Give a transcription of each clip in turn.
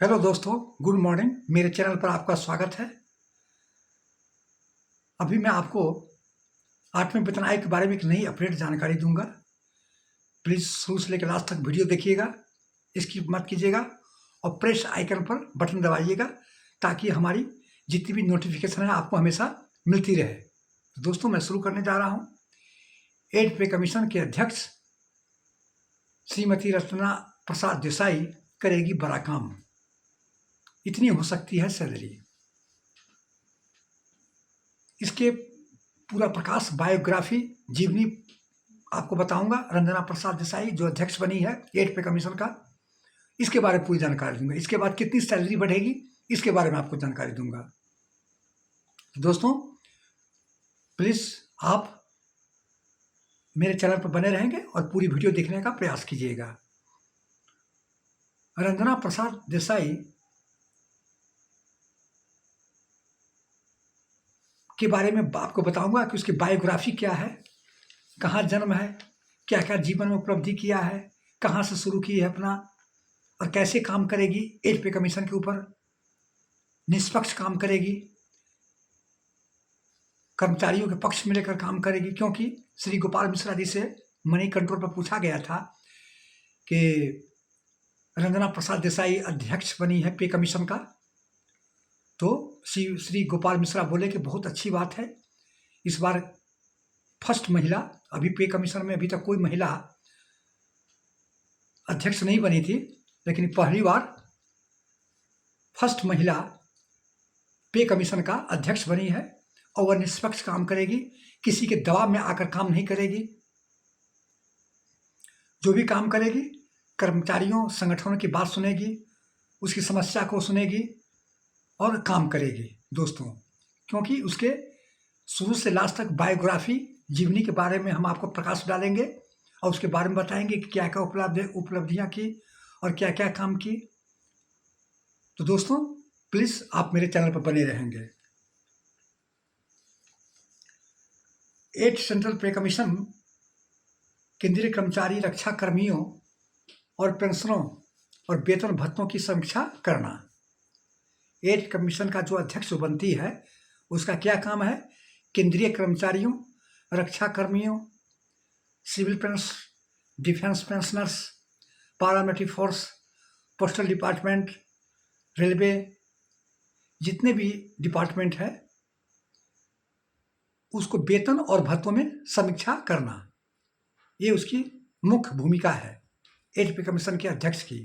Hello दोस्तों, good morning. मेरे channel पर आपका स्वागत है। अभी मैं आपको 8वें वेतन आयोग के बारे में एक नई अपडेट जानकारी दूंगा। प्लीज़ शुरू से लेकर लास्ट तक वीडियो देखिएगा, स्किप मत कीजिएगा और प्रेस आइकन पर बटन दबाइएगा ताकि हमारी जितनी भी नोटिफिकेशन है आपको हमेशा मिलती रहे। तो दोस्तों, मैं शुरू करने जा रहा हूँ। 8 पे कमीशन के अध्यक्ष श्रीमती रचना प्रसाद देसाई करेगी बड़ा काम, इतनी हो सकती है सैलरी। इसके पूरा प्रकाश बायोग्राफी जीवनी आपको बताऊंगा। रंजना प्रसाद देसाई जो अध्यक्ष बनी है 8 पे कमीशन का, इसके बारे में पूरी जानकारी दूंगा। इसके बाद कितनी सैलरी बढ़ेगी इसके बारे में आपको जानकारी दूंगा। दोस्तों, प्लीज आप मेरे चैनल पर बने रहेंगे और पूरी वीडियो देखने का प्रयास कीजिएगा। रंजना प्रसाद देसाई के बारे में आपको बताऊंगा कि उसकी बायोग्राफी क्या है, कहाँ जन्म है, क्या क्या जीवन में उपलब्धि किया है, कहाँ से शुरू की है अपना, और कैसे काम करेगी 8 पे कमीशन के ऊपर। निष्पक्ष काम करेगी, कर्मचारियों के पक्ष में लेकर काम करेगी, क्योंकि श्री गोपाल मिश्रा जी से मनी कंट्रोल पर पूछा गया था कि रंजना प्रसाद देसाई अध्यक्ष बनी है पे कमीशन का, तो श्री गोपाल मिश्रा बोले कि बहुत अच्छी बात है। इस बार फर्स्ट महिला, अभी पे कमीशन में अभी तक कोई महिला अध्यक्ष नहीं बनी थी, लेकिन पहली बार फर्स्ट महिला पे कमीशन का अध्यक्ष बनी है और वह निष्पक्ष काम करेगी, किसी के दबाव में आकर काम नहीं करेगी। जो भी काम करेगी कर्मचारियों संगठनों की बात सुनेगी, उसकी समस्या को सुनेगी और काम करेगी दोस्तों। क्योंकि उसके शुरू से लास्ट तक बायोग्राफी जीवनी के बारे में हम आपको प्रकाश डालेंगे और उसके बारे में बताएंगे कि क्या क्या उपलब्धियां की और क्या क्या काम की। तो दोस्तों, प्लीज आप मेरे चैनल पर बने रहेंगे। 8 सेंट्रल पे कमीशन केंद्रीय कर्मचारी रक्षा कर्मियों और पेंशनों और वेतन भत्तों की समीक्षा करना। 8 कमीशन का जो अध्यक्ष बनती है उसका क्या काम है? केंद्रीय कर्मचारियों, रक्षा कर्मियों, civil defence pensioners, paramilitary force, postal department, railway, जितने भी डिपार्टमेंट है उसको वेतन और भत्तों में समीक्षा करना, ये उसकी मुख्य भूमिका है 8 पे कमीशन के अध्यक्ष की।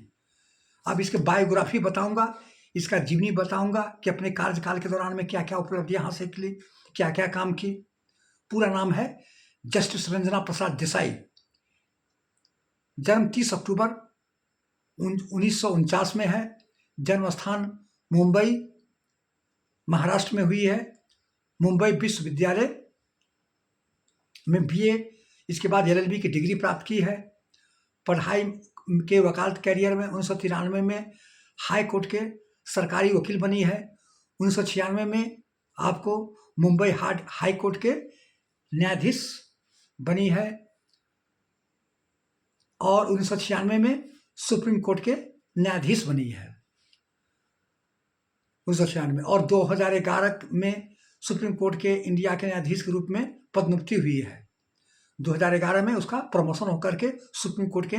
अब इसके बायोग्राफी बताऊंगा, इसका जीवनी बताऊंगा कि अपने कार्यकाल के दौरान में क्या क्या उपलब्धियां हासिल की, क्या क्या काम की। पूरा नाम है जस्टिस रंजना प्रसाद देसाई। जन्म 30 अक्टूबर 1949 में है। जन्म स्थान मुंबई महाराष्ट्र में हुई है। मुंबई विश्वविद्यालय में बीए, इसके बाद LLB की डिग्री प्राप्त की है। पढ़ाई के वकालत कैरियर में 1993 में हाई कोर्ट के सरकारी वकील बनी है। 1996 में आपको मुंबई हाई कोर्ट के न्यायाधीश बनी है और 1996 में सुप्रीम कोर्ट के न्यायाधीश बनी है 1996 में, और 2011 में सुप्रीम कोर्ट के इंडिया के न्यायाधीश के रूप में पदोन्नति हुई है। 2011 में उसका प्रमोशन होकर के सुप्रीम कोर्ट के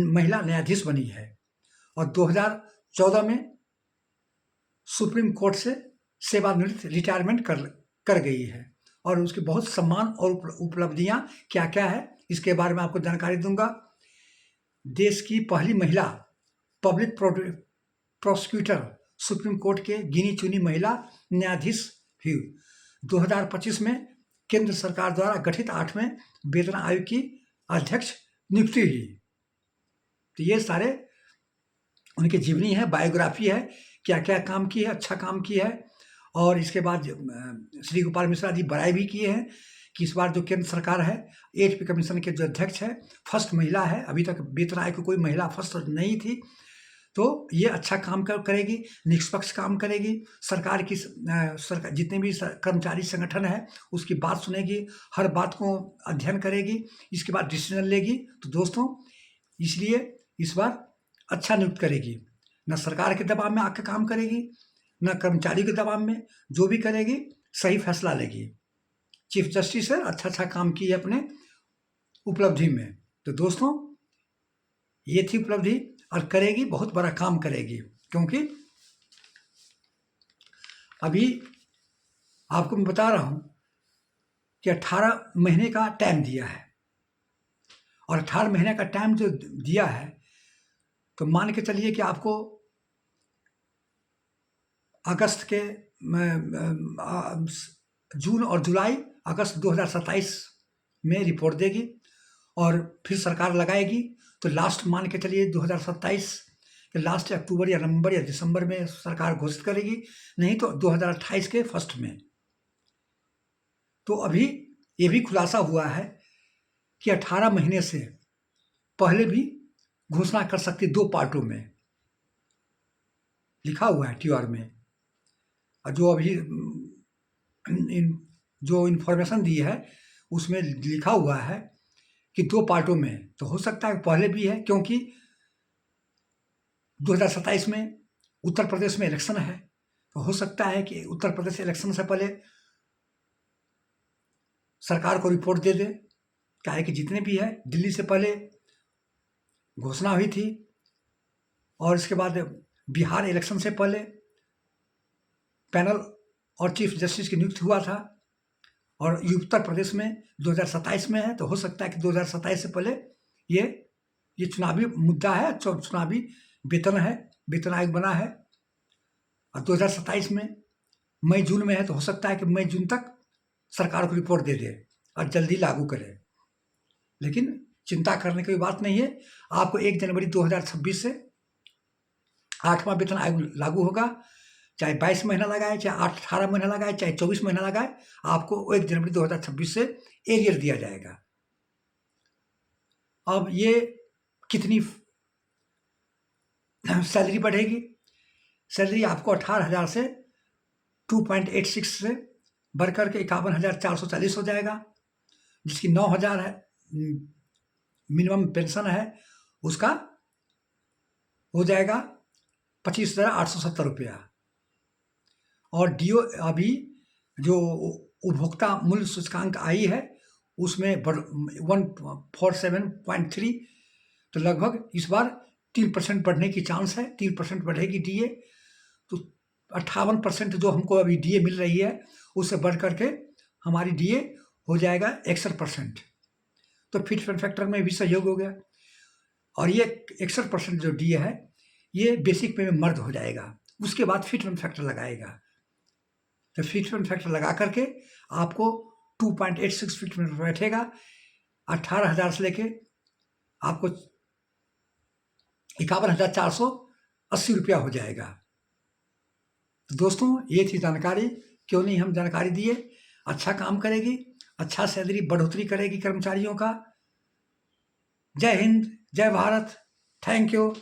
महिला न्यायाधीश बनी है और 2014 में सुप्रीम कोर्ट से सेवानिवृत्त रिटायरमेंट कर गई है। और उसके बहुत सम्मान और उपलब्धियां क्या क्या है इसके बारे में आपको जानकारी दूंगा। देश की पहली महिला पब्लिक प्रोसिक्यूटर, सुप्रीम कोर्ट के गिनी चुनी महिला न्यायाधीश हुई। 2025 में केंद्र सरकार द्वारा गठित 8वें वेतन आयोग की अध्यक्ष नियुक्ति हुई। तो ये सारे उनकी जीवनी है, बायोग्राफी है, क्या क्या काम की है, अच्छा काम की है। और इसके बाद श्री गोपाल मिश्रा जी बड़ाई भी किए हैं कि इस बार जो केंद्र सरकार है 8 पे कमीशन के जो अध्यक्ष है फर्स्ट महिला है। अभी तक वेतन आयोग की कोई महिला फर्स्ट नहीं थी, तो ये अच्छा काम करेगी, निष्पक्ष काम करेगी। सरकार की जितने भी कर्मचारी संगठन है उसकी बात सुनेगी, हर बात को अध्ययन करेगी, इसके बाद डिसीजन लेगी। तो दोस्तों, इसलिए इस बार अच्छा नियुक्त करेगी। न सरकार के दबाव में आके काम करेगी, न कर्मचारी के दबाव में, जो भी करेगी सही फैसला लेगी। चीफ जस्टिस है, अच्छा काम की है अपने उपलब्धि में। तो दोस्तों ये थी उपलब्धि, और करेगी, बहुत बड़ा काम करेगी, क्योंकि अभी आपको मैं बता रहा हूं कि 18 महीने का टाइम दिया है, और 18 महीने का टाइम जो दिया है, तो मान के चलिए कि आपको अगस्त के जून और जुलाई अगस्त 2027 में रिपोर्ट देगी, और फिर सरकार लगाएगी। तो लास्ट मान के चलिए 2027 के लास्ट, अक्टूबर या नवंबर या दिसंबर में सरकार घोषित करेगी, नहीं तो 2028 के फर्स्ट में। तो अभी ये भी खुलासा हुआ है कि 18 महीने से पहले भी घोषणा कर सकती, 2 पार्टों में लिखा हुआ है TR में। और जो अभी जो इन्फॉर्मेशन दी है उसमें लिखा हुआ है कि 2 पार्टों में। तो हो सकता है पहले भी है, क्योंकि 2027 में उत्तर प्रदेश में इलेक्शन है, तो हो सकता है कि उत्तर प्रदेश इलेक्शन से पहले सरकार को रिपोर्ट दे दे। क्या है कि जितने भी है, दिल्ली से पहले घोषणा हुई थी, और इसके बाद बिहार इलेक्शन से पहले पैनल और चीफ जस्टिस की नियुक्ति हुआ था, और उत्तर प्रदेश में 2027 में है। तो हो सकता है कि 2027 से पहले ये चुनावी मुद्दा है, चुनावी वेतन है, वेतन आयोग बना है, और 2027 में मई जून में है। तो हो सकता है कि मई जून तक सरकार को रिपोर्ट दे दे और जल्दी लागू करे। लेकिन चिंता करने की बात नहीं है, आपको 1 जनवरी 2026 से 8वां वेतन आयोग लागू होगा। चाहे 22 महीना लगाए, चाहे 18 महीना लगाए, चाहे 24 महीना लगाए, आपको 1 जनवरी 2026 से एरियर दिया जाएगा। अब ये कितनी सैलरी बढ़ेगी? सैलरी आपको 18,000 से 2.86 से बढ़कर के 51,440 हो जाएगा, जिसकी 9,000 है मिनिमम पेंशन है, उसका हो जाएगा 25,870 रुपया। और DO अभी जो उपभोक्ता मूल्य सूचकांक आई है उसमें 147.3, तो लगभग इस बार 3% बढ़ने की चांस है, 3% बढ़ेगी DA। तो 58% जो हमको अभी DA मिल रही है उससे बढ़ करके हमारी DA हो जाएगा 61%। तो फिट एंड फैक्टर में भी सहयोग हो गया, और ये 61% जो DA है ये बेसिक पे में मर्द हो जाएगा, उसके बाद फिट एंड फैक्टर लगाएगा। तो फिट एंड फैक्टर लगा करके आपको 2.86 फिट में बैठेगा, 18,000 से लेके आपको 51,480 रुपया हो जाएगा। तो दोस्तों ये थी जानकारी, क्यों नहीं हम जानकारी दिए। अच्छा काम करेगी, अच्छा सैलरी बढ़ोतरी करेगी कर्मचारियों का। जय हिंद, जय भारत, थैंक यू।